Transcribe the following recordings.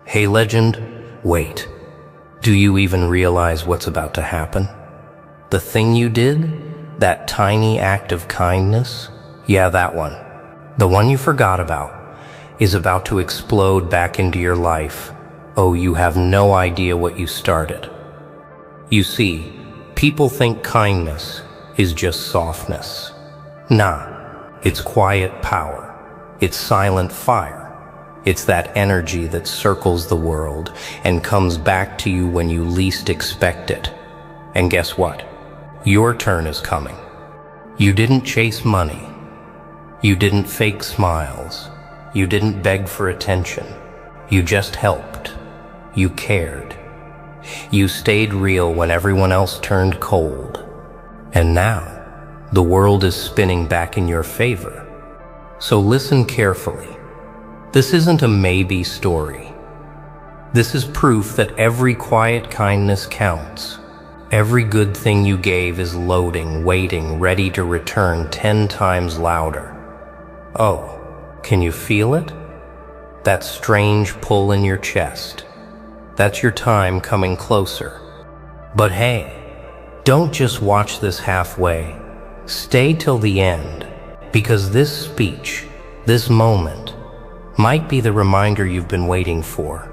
Hey legend, wait. Do you even realize what's about to happen? The thing you did? That tiny act of kindness? Yeah, that one. The one you forgot about is about to explode back into your life. Oh, you have no idea what you started. You see, people think kindness is just softness. Nah, it's quiet power. It's silent fire. It's that energy that circles the world and comes back to you when you least expect it. And guess what? Your turn is coming. You didn't chase money. You didn't fake smiles. You didn't beg for attention. You just helped. You cared. You stayed real when everyone else turned cold. And now, the world is spinning back in your favor. So listen carefully. This isn't a maybe story. This is proof that every quiet kindness counts. Every good thing you gave is loading, waiting, ready to return 10 times louder. Oh, can you feel it? That strange pull in your chest. That's your time coming closer. But hey, don't just watch this halfway. Stay till the end, because this speech, this moment, might be the reminder you've been waiting for.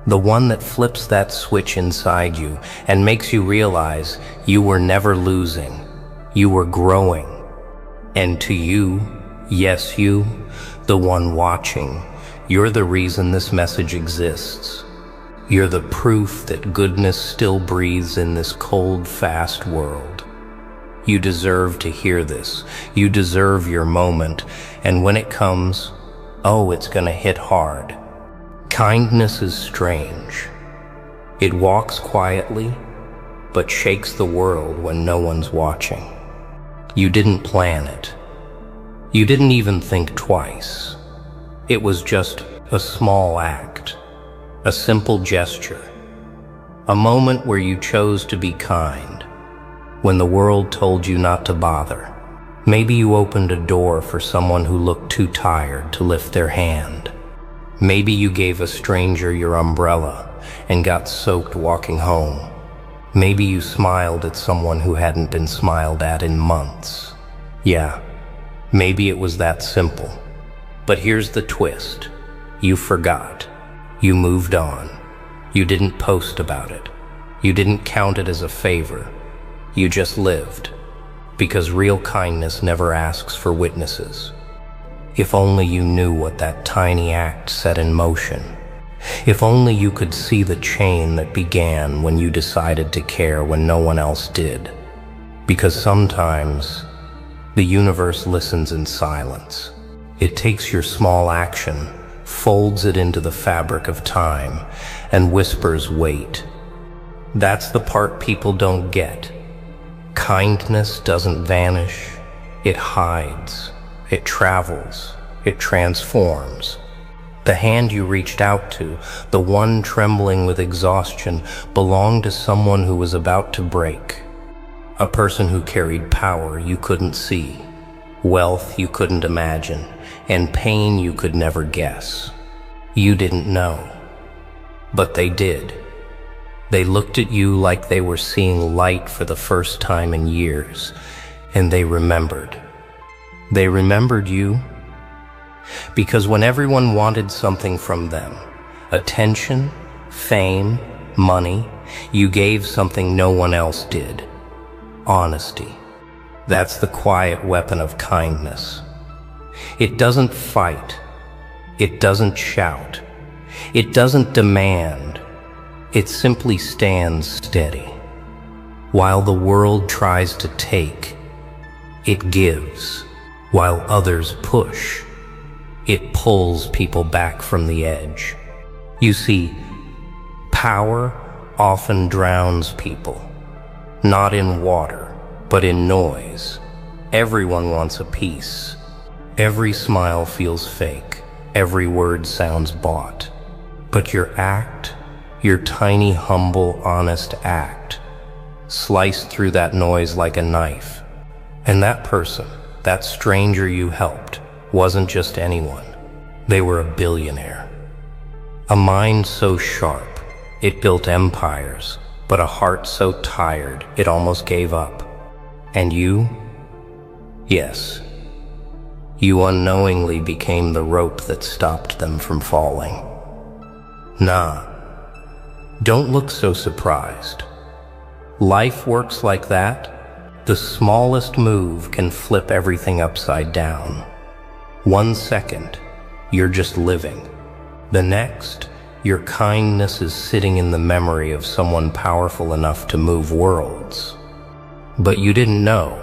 The one that flips that switch inside you and makes you realize you were never losing. You were growing. And to you, yes you, the one watching, you're the reason this message exists. You're the proof that goodness still breathes in this cold, fast world. You deserve to hear this. You deserve your moment. And when it comes, oh, it's gonna hit hard. Kindness is strange. It walks quietly, but shakes the world when no one's watching. You didn't plan it. You didn't even think twice. It was just a small act, a simple gesture, a moment where you chose to be kind, when the world told you not to bother. Maybe you opened a door for someone who looked too tired to lift their hand. Maybe you gave a stranger your umbrella and got soaked walking home. Maybe you smiled at someone who hadn't been smiled at in months. Yeah, maybe it was that simple. But here's the twist. You forgot. You moved on. You didn't post about it. You didn't count it as a favor. You just lived. Because real kindness never asks for witnesses. If only you knew what that tiny act set in motion. If only you could see the chain that began when you decided to care when no one else did. Because sometimes, the universe listens in silence. It takes your small action, folds it into the fabric of time, and whispers, wait. That's the part people don't get. Kindness doesn't vanish, it hides, it travels, it transforms. The hand you reached out to, the one trembling with exhaustion, belonged to someone who was about to break. A person who carried power you couldn't see, wealth you couldn't imagine, and pain you could never guess. You didn't know, but they did. They looked at you like they were seeing light for the first time in years, and they remembered. They remembered you because when everyone wanted something from them, attention, fame, money, you gave something no one else did. Honesty. That's the quiet weapon of kindness. It doesn't fight. It doesn't shout. It doesn't demand. It simply stands steady. While the world tries to take, it gives. While others push, it pulls people back from the edge. You see, power often drowns people. Not in water, but in noise. Everyone wants a piece. Every smile feels fake. Every word sounds bought. But your act, your tiny, humble, honest act, sliced through that noise like a knife. And that person, that stranger you helped, wasn't just anyone. They were a billionaire. A mind so sharp, it built empires, but a heart so tired, it almost gave up. And you? Yes, you unknowingly became the rope that stopped them from falling. Nah, don't look so surprised. Life works like that. The smallest move can flip everything upside down. 1 second, you're just living. The next, your kindness is sitting in the memory of someone powerful enough to move worlds. But you didn't know,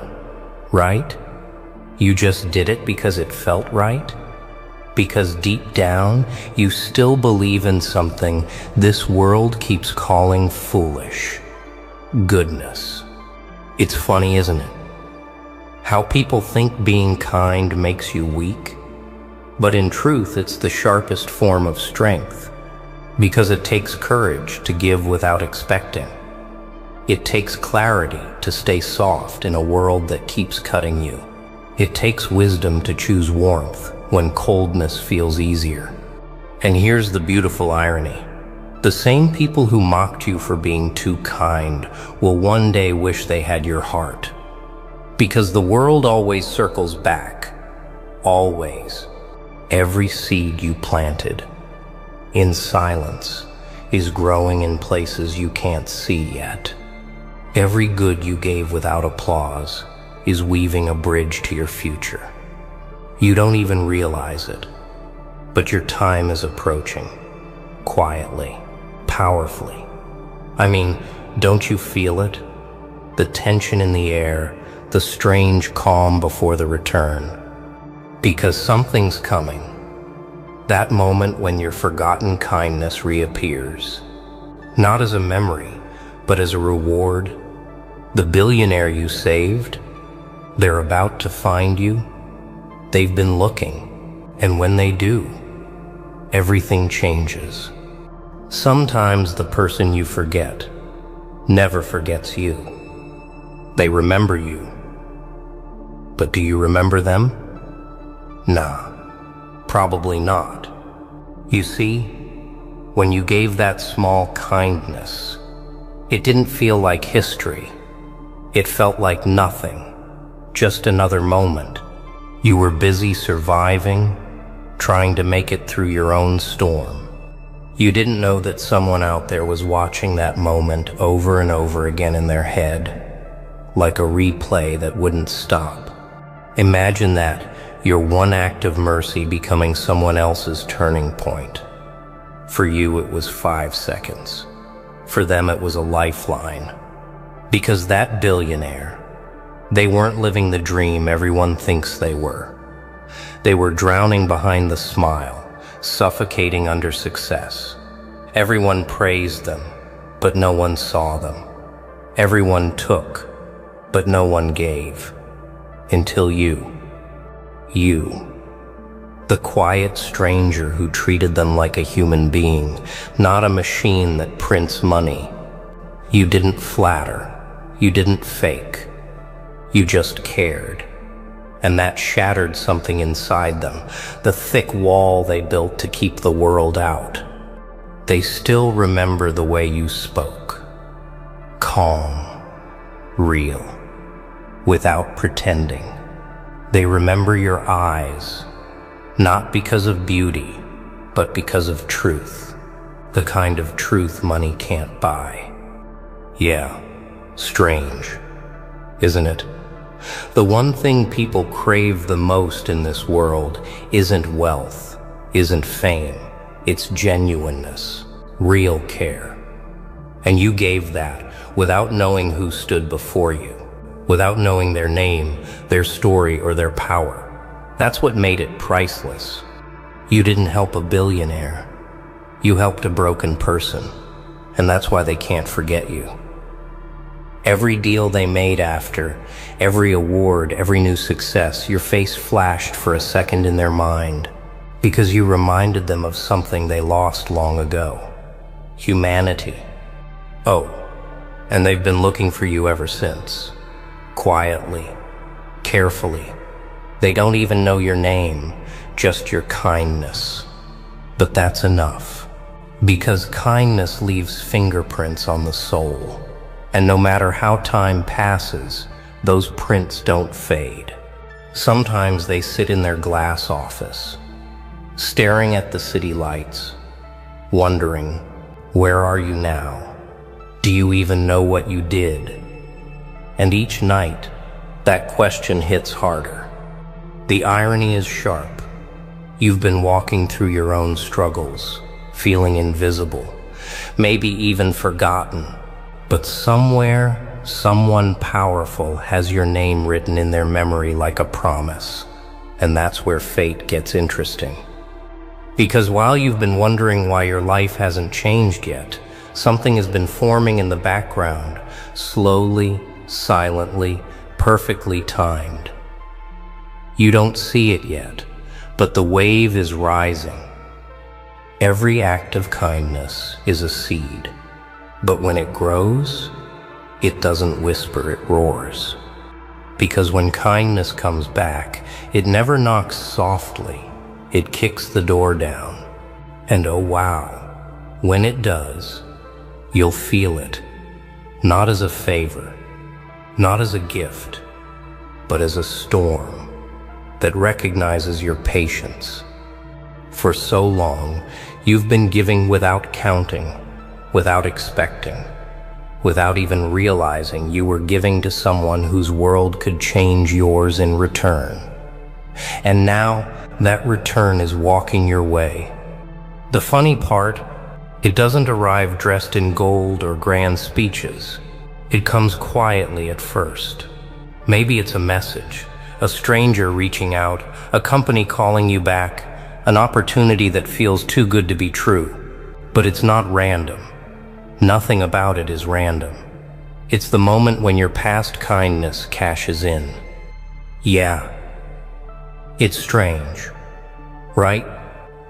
right? You just did it because it felt right? Because deep down, you still believe in something this world keeps calling foolish. Goodness. It's funny, isn't it? How people think being kind makes you weak? But in truth, it's the sharpest form of strength, because it takes courage to give without expecting. It takes clarity to stay soft in a world that keeps cutting you. It takes wisdom to choose warmth when coldness feels easier. And here's the beautiful irony. The same people who mocked you for being too kind will one day wish they had your heart. Because the world always circles back. Always. Every seed you planted, in silence, is growing in places you can't see yet. Every good you gave without applause is weaving a bridge to your future. You don't even realize it, but your time is approaching, quietly, powerfully. I mean, don't you feel it? The tension in the air, the strange calm before the return. Because something's coming. That moment when your forgotten kindness reappears. Not as a memory, but as a reward. The billionaire you saved, they're about to find you. They've been looking, and when they do, everything changes. Sometimes the person you forget never forgets you. They remember you. But do you remember them? Nah, probably not. You see, when you gave that small kindness, it didn't feel like history. It felt like nothing, just another moment. You were busy surviving, trying to make it through your own storm. You didn't know that someone out there was watching that moment over and over again in their head, like a replay that wouldn't stop. Imagine that. Your one act of mercy becoming someone else's turning point. For you, it was 5 seconds. For them, it was a lifeline. Because that billionaire, they weren't living the dream everyone thinks they were. They were drowning behind the smile, suffocating under success. Everyone praised them, but no one saw them. Everyone took, but no one gave. Until you. You, the quiet stranger who treated them like a human being, not a machine that prints money. You didn't flatter, you didn't fake, you just cared. And that shattered something inside them, the thick wall they built to keep the world out. They still remember the way you spoke. Calm, real, without pretending. They remember your eyes, not because of beauty, but because of truth. The kind of truth money can't buy. Yeah, strange, isn't it? The one thing people crave the most in this world isn't wealth, isn't fame. It's genuineness, real care. And you gave that without knowing who stood before you. Without knowing their name, their story, or their power. That's what made it priceless. You didn't help a billionaire. You helped a broken person, and that's why they can't forget you. Every deal they made after, every award, every new success, your face flashed for a second in their mind, because you reminded them of something they lost long ago. Humanity. Oh, and they've been looking for you ever since. Quietly, carefully. They don't even know your name, just your kindness. But that's enough. Because kindness leaves fingerprints on the soul, and no matter how time passes, those prints don't fade. Sometimes they sit in their glass office, staring at the city lights, wondering, where are you now? Do you even know what you did? And each night, that question hits harder. The irony is sharp. You've been walking through your own struggles, feeling invisible, maybe even forgotten. But somewhere, someone powerful has your name written in their memory like a promise. And that's where fate gets interesting. Because while you've been wondering why your life hasn't changed yet, something has been forming in the background, slowly, silently, perfectly timed. You don't see it yet, but the wave is rising. Every act of kindness is a seed, but when it grows, it doesn't whisper, it roars. Because when kindness comes back, it never knocks softly, it kicks the door down. And oh wow, when it does, you'll feel it, not as a favor, not as a gift, but as a storm that recognizes your patience. For so long, you've been giving without counting, without expecting, without even realizing you were giving to someone whose world could change yours in return. And now, that return is walking your way. The funny part, it doesn't arrive dressed in gold or grand speeches. It comes quietly at first. Maybe it's a message, a stranger reaching out, a company calling you back, an opportunity that feels too good to be true. But it's not random. Nothing about it is random. It's the moment when your past kindness cashes in. Yeah, it's strange, right?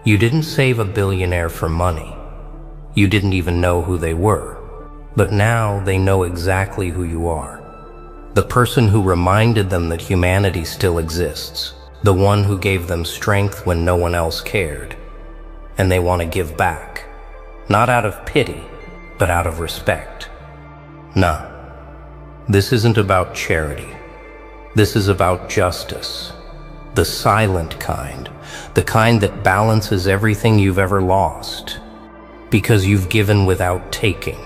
You didn't save a billionaire for money. You didn't even know who they were. But now they know exactly who you are. The person who reminded them that humanity still exists. The one who gave them strength when no one else cared. And they want to give back. Not out of pity, but out of respect. Nah, this isn't about charity. This is about justice. The silent kind. The kind that balances everything you've ever lost. Because you've given without taking.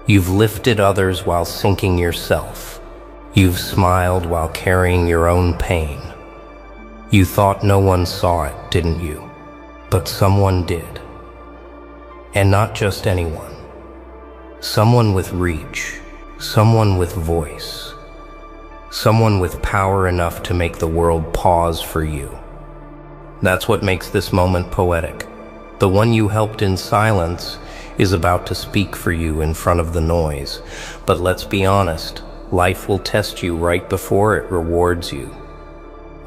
You've lifted others while sinking yourself. You've smiled while carrying your own pain. You thought no one saw it, didn't you? But someone did. And not just anyone. Someone with reach. Someone with voice. Someone with power enough to make the world pause for you. That's what makes this moment poetic. The one you helped in silence is about to speak for you in front of the noise. But let's be honest, life will test you right before it rewards you.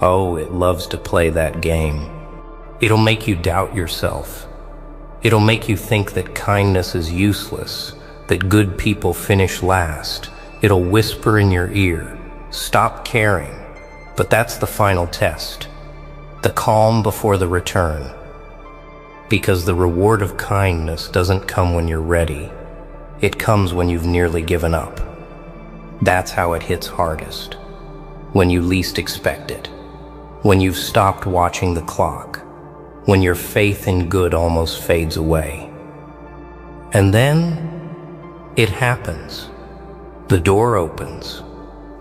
Oh, it loves to play that game. It'll make you doubt yourself. It'll make you think that kindness is useless, that good people finish last. It'll whisper in your ear, stop caring. But that's the final test. The calm before the return. Because the reward of kindness doesn't come when you're ready. It comes when you've nearly given up. That's how it hits hardest. When you least expect it. When you've stopped watching the clock. When your faith in good almost fades away. And then, it happens. The door opens.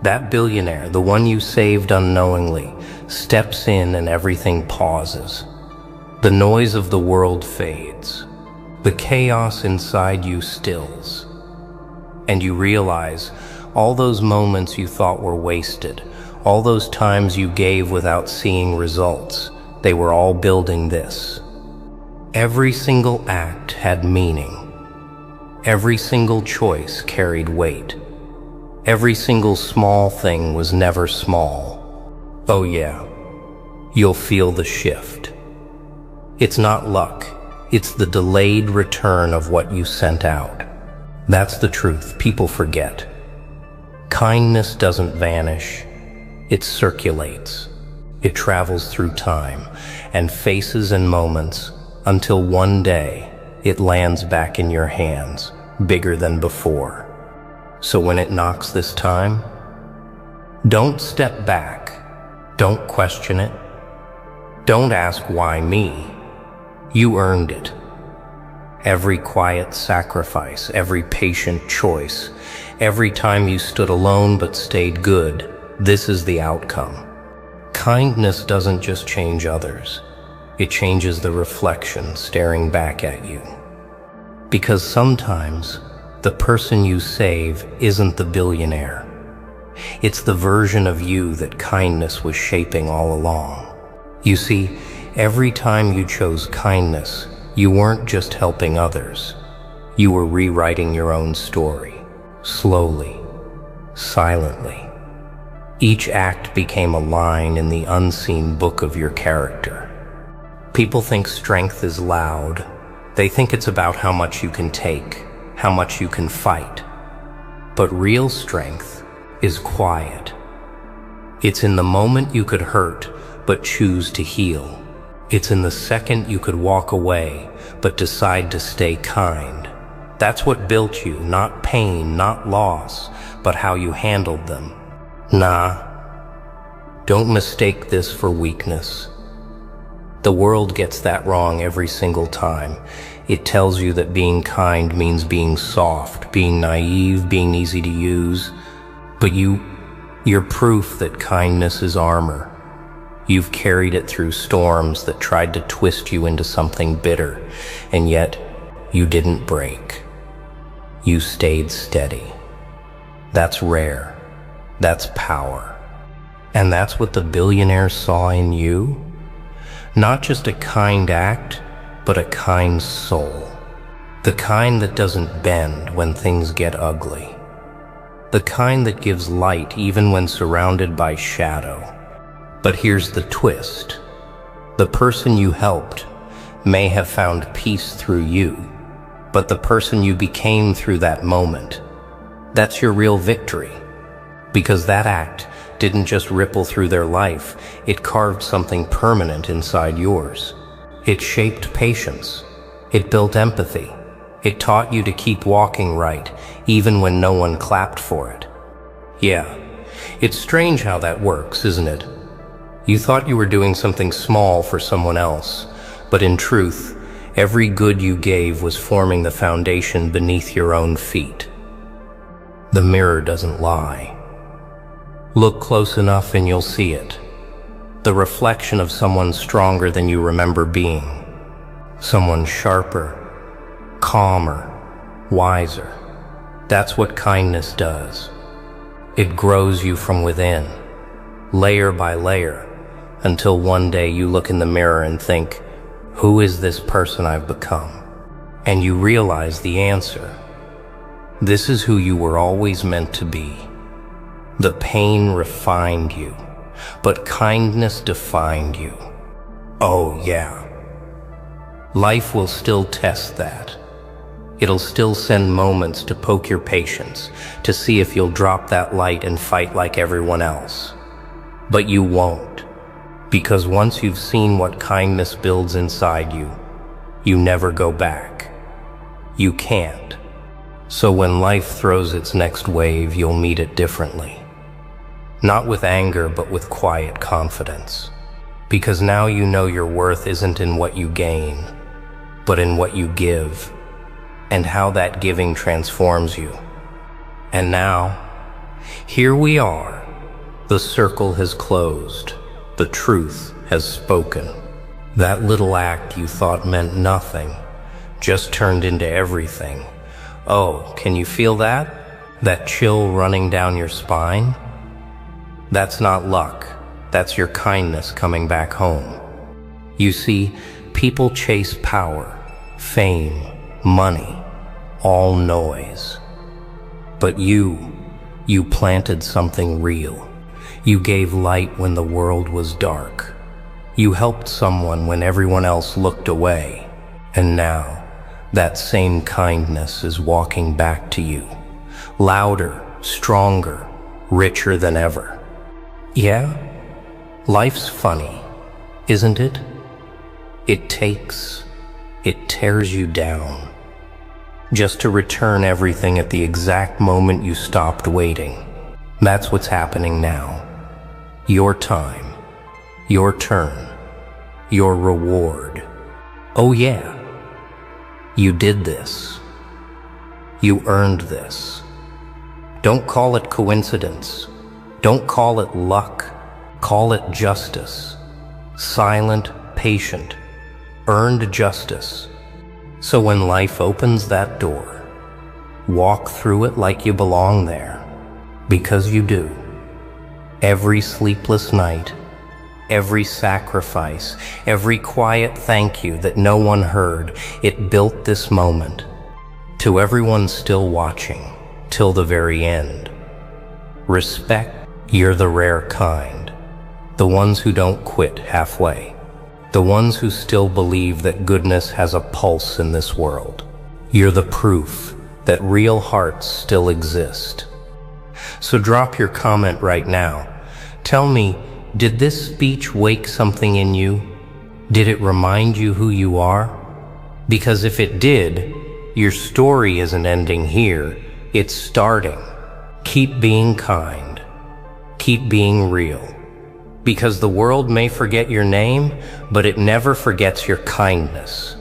That billionaire, the one you saved unknowingly, steps in and everything pauses. The noise of the world fades. The chaos inside you stills. And you realize all those moments you thought were wasted, all those times you gave without seeing results, they were all building this. Every single act had meaning. Every single choice carried weight. Every single small thing was never small. Oh yeah, you'll feel the shift. It's not luck, it's the delayed return of what you sent out. That's the truth people forget. Kindness doesn't vanish, it circulates. It travels through time and faces and moments until one day it lands back in your hands, bigger than before. So when it knocks this time, don't step back. Don't question it. Don't ask why me. You earned it. Every quiet sacrifice, every patient choice, every time you stood alone but stayed good, this is the outcome. Kindness doesn't just change others. It changes the reflection staring back at you. Because sometimes the person you save isn't the billionaire. It's the version of you that kindness was shaping all along. You see, every time you chose kindness, you weren't just helping others. You were rewriting your own story, slowly, silently. Each act became a line in the unseen book of your character. People think strength is loud. They think it's about how much you can take, how much you can fight. But real strength is quiet. It's in the moment you could hurt, but choose to heal. It's in the second you could walk away, but decide to stay kind. That's what built you, not pain, not loss, but how you handled them. Nah, don't mistake this for weakness. The world gets that wrong every single time. It tells you that being kind means being soft, being naive, being easy to use. But you're proof that kindness is armor. You've carried it through storms that tried to twist you into something bitter, and yet you didn't break. You stayed steady. That's rare. That's power. And that's what the billionaire saw in you. Not just a kind act, but a kind soul. The kind that doesn't bend when things get ugly. The kind that gives light even when surrounded by shadow. But here's the twist. The person you helped may have found peace through you, but the person you became through that moment, that's your real victory. Because that act didn't just ripple through their life, it carved something permanent inside yours. It shaped patience. It built empathy. It taught you to keep walking right, even when no one clapped for it. Yeah, it's strange how that works, isn't it? You thought you were doing something small for someone else, but in truth, every good you gave was forming the foundation beneath your own feet. The mirror doesn't lie. Look close enough and you'll see it. The reflection of someone stronger than you remember being. Someone sharper, calmer, wiser. That's what kindness does. It grows you from within, layer by layer, until one day you look in the mirror and think, who is this person I've become? And you realize the answer. This is who you were always meant to be. The pain refined you, but kindness defined you. Oh yeah. Life will still test that. It'll still send moments to poke your patience, to see if you'll drop that light and fight like everyone else. But you won't. Because once you've seen what kindness builds inside you, you never go back. You can't. So when life throws its next wave, you'll meet it differently. Not with anger, but with quiet confidence. Because now you know your worth isn't in what you gain, but in what you give, and how that giving transforms you. And now, here we are. The circle has closed. The truth has spoken. That little act you thought meant nothing just turned into everything. Oh, can you feel that? That chill running down your spine? That's not luck. That's your kindness coming back home. You see, people chase power, fame, money, all noise. But you planted something real. You gave light when the world was dark. You helped someone when everyone else looked away. And now, that same kindness is walking back to you. Louder, stronger, richer than ever. Yeah, life's funny, isn't it? It takes It tears you down, just to return everything at the exact moment you stopped waiting. That's what's happening now. Your time, your turn, your reward. Oh yeah, you did this. You earned this. Don't call it coincidence. Don't call it luck. Call it justice. Silent, patient, earned justice. So when life opens that door, walk through it like you belong there, because you do. Every sleepless night, every sacrifice, every quiet thank you that no one heard, it built this moment. To everyone still watching, till the very end, respect, you're the rare kind. The ones who don't quit halfway. The ones who still believe that goodness has a pulse in this world. You're the proof that real hearts still exist. So drop your comment right now. Tell me, did this speech wake something in you? Did it remind you who you are? Because if it did, your story isn't ending here, it's starting. Keep being kind. Keep being real. Because the world may forget your name, but it never forgets your kindness.